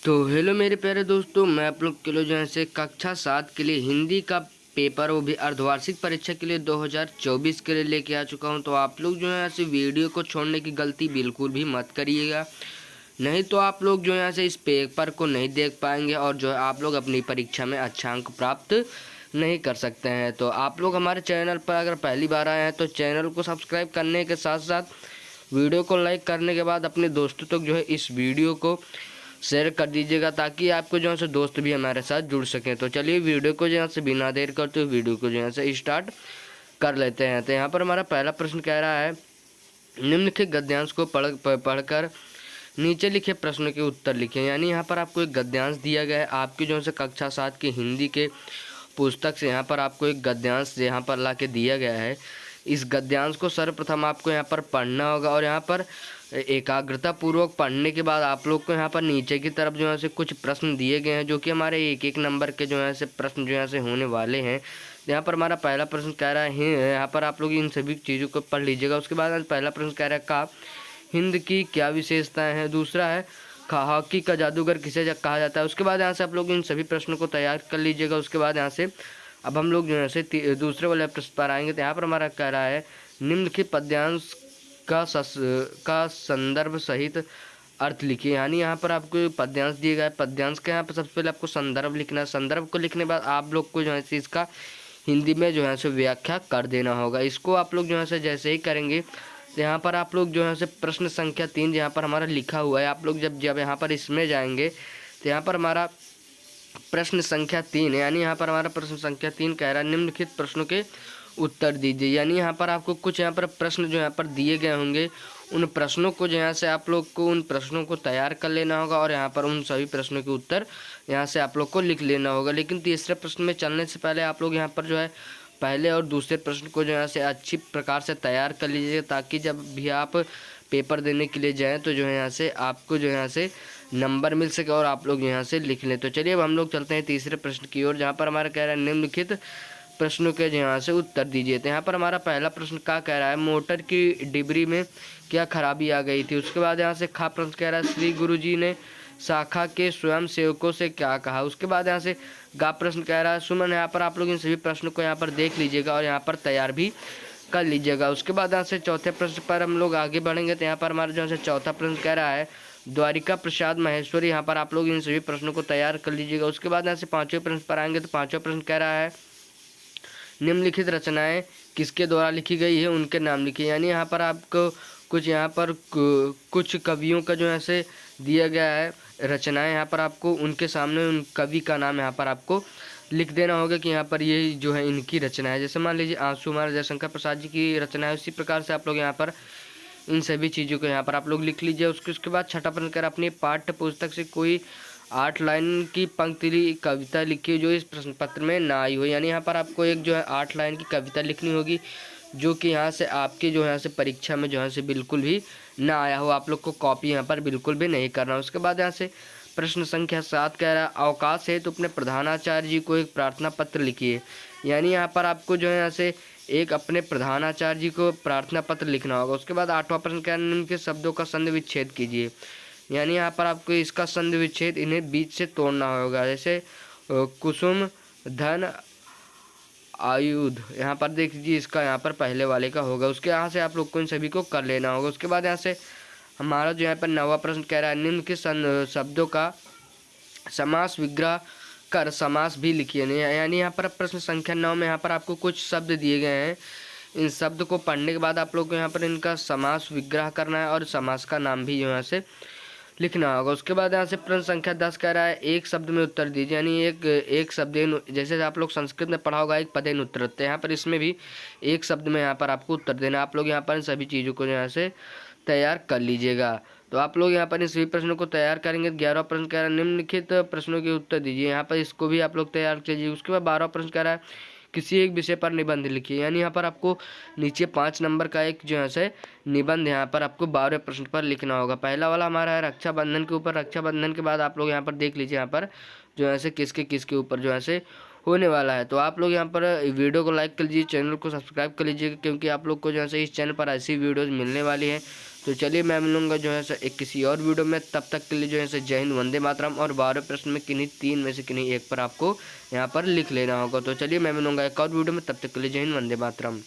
तो हेलो मेरे प्यारे दोस्तों, मैं आप लोग के लिए जो है से कक्षा 7 के लिए हिंदी का पेपर, वो भी अर्धवार्षिक परीक्षा के लिए 2024 के लिए लेके आ चुका हूं। तो आप लोग जो है से वीडियो को छोड़ने की गलती बिल्कुल भी मत करिएगा, नहीं तो आप लोग जो है से इस पेपर को नहीं देख पाएंगे और जो है आप लोग अपनी परीक्षा में अच्छा अंक प्राप्त नहीं कर सकते हैं। तो आप लोग हमारे चैनल पर अगर पहली बार आए हैं तो चैनल को सब्सक्राइब करने के साथ साथ वीडियो को लाइक करने के बाद अपने दोस्तों तक जो है इस वीडियो को शेयर कर दीजिएगा, ताकि आपको जो है से दोस्त भी हमारे साथ जुड़ सकें। तो चलिए वीडियो को जो है से बिना देर करते हुए वीडियो को जो है से स्टार्ट कर लेते हैं। तो यहाँ पर हमारा पहला प्रश्न कह रहा है, निम्नलिखित गद्यांश को पढ़कर नीचे लिखे प्रश्नों के उत्तर लिखें। यानी यहाँ पर आपको एक गद्यांश दिया गया है, आपकी जो है कक्षा 7 की हिंदी के पुस्तक से यहाँ पर आपको एक गद्यांश यहाँ पर ला के दिया गया है। इस गद्यांश को सर्वप्रथम आपको यहाँ पर पढ़ना होगा और यहाँ पर एकाग्रता पूर्वक पढ़ने के बाद आप लोग को यहाँ पर नीचे की तरफ जो है से कुछ प्रश्न दिए गए हैं, जो कि हमारे एक एक नंबर के जो है से प्रश्न जो है से होने वाले हैं। यहाँ पर हमारा पहला प्रश्न कह रहा है, यहाँ पर आप लोग इन सभी चीज़ों को पढ़ लीजिएगा। उसके बाद पहला प्रश्न कह रहा है, का हिंद की क्या विशेषताएं हैं। दूसरा है, हॉकी का जादूगर किसे कहा जाता है। उसके बाद यहाँ से आप लोग इन सभी प्रश्नों को तैयार कर लीजिएगा। उसके बाद यहाँ से अब हम लोग जो है से दूसरे वाले प्रश्न पर आएंगे। तो यहाँ पर हमारा कह रहा है, निम्नलिखित पद्यांश का संदर्भ सहित अर्थ लिखिए। यानी यहाँ पर आपको पद्यांश दिए गए, पद्यांश के यहाँ पर सबसे पहले आपको संदर्भ लिखना है। संदर्भ को लिखने के बाद आप लोग को जो है इसका हिंदी में जो है व्याख्या कर देना होगा। इसको आप लोग जो है जैसे ही करेंगे तो यहाँ पर आप लोग जो है प्रश्न संख्या 3 यहाँ पर हमारा लिखा हुआ है, आप लोग जब यहाँ पर इसमें जाएंगे तो यहाँ पर हमारा प्रश्न संख्या 3 है। यानी यहाँ पर हमारा प्रश्न संख्या 3 कह रहा है, निम्नलिखित प्रश्नों के उत्तर दीजिए। यानी यहाँ पर आपको कुछ यहाँ पर प्रश्न जो यहाँ पर दिए गए होंगे, उन प्रश्नों को जो यहाँ से आप लोग को उन प्रश्नों को तैयार कर लेना होगा और यहाँ पर उन सभी प्रश्नों के उत्तर यहाँ से आप लोग को लिख लेना होगा। लेकिन तीसरे प्रश्न में चलने से पहले आप लोग यहाँ पर जो है पहले और दूसरे प्रश्न को जो है से अच्छी प्रकार से तैयार कर लीजिए, ताकि जब भी आप पेपर देने के लिए जाएं तो जो है यहाँ से आपको जो है यहाँ से नंबर मिल सके और आप लोग यहाँ से लिख लें। तो चलिए अब हम लोग चलते हैं तीसरे प्रश्न की ओर, जहाँ पर हमारा कह रहा है, निम्नलिखित प्रश्नों के यहाँ से उत्तर दीजिए। तो यहाँ पर हमारा पहला प्रश्न क्या कह रहा है, मोटर की डिबरी में क्या खराबी आ गई थी। उसके बाद यहाँ से खा प्रश्न कह रहा है, श्री गुरु जी ने शाखा के स्वयं सेवकों से क्या कहा। उसके बाद यहाँ से गा प्रश्न कह रहा है, सुमन। यहाँ पर आप लोग इन सभी प्रश्नों को यहाँ पर देख लीजिएगा और यहाँ पर तैयार भी कर लीजिएगा। उसके बाद यहाँ से चौथे प्रश्न पर हम लोग आगे बढ़ेंगे। तो यहाँ पर हमारा जो है चौथा प्रश्न कह रहा है, द्वारिका प्रसाद महेश्वरी। यहाँ पर आप लोग इन सभी प्रश्नों को तैयार कर लीजिएगा। उसके बाद यहाँ से पाँचवें प्रश्न पर आएंगे। तो पाँचवें प्रश्न कह रहा है, निम्नलिखित रचनाएं किसके द्वारा लिखी गई है, उनके नाम लिखिए। यानी यहाँ पर आपको कुछ यहाँ पर कुछ कवियों का जो है से दिया गया है रचनाएं, यहाँ पर आपको उनके सामने उन कवि का नाम यहाँ पर आपको लिख देना होगा कि यहाँ पर ये जो है इनकी रचना है। जैसे मान लीजिए आंसू महाराज जयशंकर प्रसाद जी की रचना है, उसी प्रकार से आप लोग यहाँ पर इन सभी चीज़ों को यहाँ पर आप लोग लिख लीजिए। उसके बाद छठा प्रश्न कर, अपनी पाठ्य पुस्तक से कोई 8 लाइन की पंक्ति कविता लिखी जो इस प्रश्न पत्र में ना आई हो। यानी यहाँ पर आपको एक जो है 8 लाइन की कविता लिखनी होगी, जो कि यहाँ से आपकी जो है से परीक्षा में जो है से बिल्कुल भी ना आया हो। आप लोग को कॉपी यहाँ पर बिल्कुल भी नहीं करना। उसके बाद यहाँ से प्रश्न संख्या 7 कह रहा है, अवकाश है तो अपने प्रधानाचार्य जी को एक प्रार्थना पत्र लिखिए। यानी यहाँ पर आपको जो है यहाँ से एक अपने प्रधानाचार्य जी को प्रार्थना पत्र लिखना होगा। उसके बाद 8वां प्रश्न कह रहा है, निम्न के शब्दों का संधि विच्छेद कीजिए। यानी यहाँ पर आपको इसका संधि विच्छेद इन्हें बीच से तोड़ना होगा। जैसे कुसुम धन आयुध, यहाँ पर देख लीजिए इसका यहाँ पर पहले वाले का होगा। उसके यहाँ से आप लोग को इन सभी को कर लेना होगा। उसके बाद यहाँ से हमारा जो यहाँ पर 9वां प्रश्न कह रहा है, निम्न के शब्दों का समास विग्रह कर समास भी लिखिए। यानी यहाँ पर प्रश्न संख्या 9 में यहाँ पर आपको कुछ शब्द दिए गए हैं, इन शब्द को पढ़ने के बाद आप लोग को यहाँ पर इनका समास विग्रह करना है और समास का नाम भी यहाँ से लिखना होगा। उसके बाद यहाँ से प्रश्न संख्या 10 कह रहा है, एक शब्द में उत्तर दीजिए। यानी एक शब्द, जैसे आप लोग संस्कृत में पढ़ा होगा एक पदेन उत्तर, यहाँ पर इसमें भी एक शब्द में यहाँ पर आपको उत्तर देना। आप लोग यहाँ पर इन सभी चीज़ों को यहाँ से तैयार कर लीजिएगा। तो आप लोग यहाँ पर इन सभी प्रश्नों को तैयार करेंगे। 11वां प्रश्न कह रहा है, निम्नलिखित प्रश्नों के उत्तर दीजिए। यहाँ पर इसको भी आप लोग तैयार कीजिए। उसके बाद 12वां प्रश्न कह रहा है, किसी एक विषय पर निबंध लिखिए। यानी यहाँ पर आपको नीचे 5 नंबर का एक जो है निबंध यहाँ पर आपको 12वें प्रश्न पर लिखना होगा। पहला वाला हमारा है रक्षाबंधन के ऊपर। रक्षाबंधन के बाद आप लोग यहाँ पर देख लीजिए यहाँ पर जो है किसके ऊपर जो है होने वाला है। तो आप लोग यहाँ पर वीडियो को लाइक कर लीजिए, चैनल को सब्सक्राइब कर लीजिएगा, क्योंकि आप लोग को जो है इस चैनल पर ऐसी वीडियोज़ मिलने वाली है तो चलिए मैं मिलूंगा जो है सर एक किसी और वीडियो में, तब तक के लिए जो है सर जय हिंद, वंदे मातरम। और 12 प्रश्न में किन्हीं 3 में से किन्हीं एक पर आपको यहाँ पर लिख लेना होगा। तो चलिए मैं मिलूंगा एक और वीडियो में, तब तक के लिए जय हिंद, वंदे मातरम।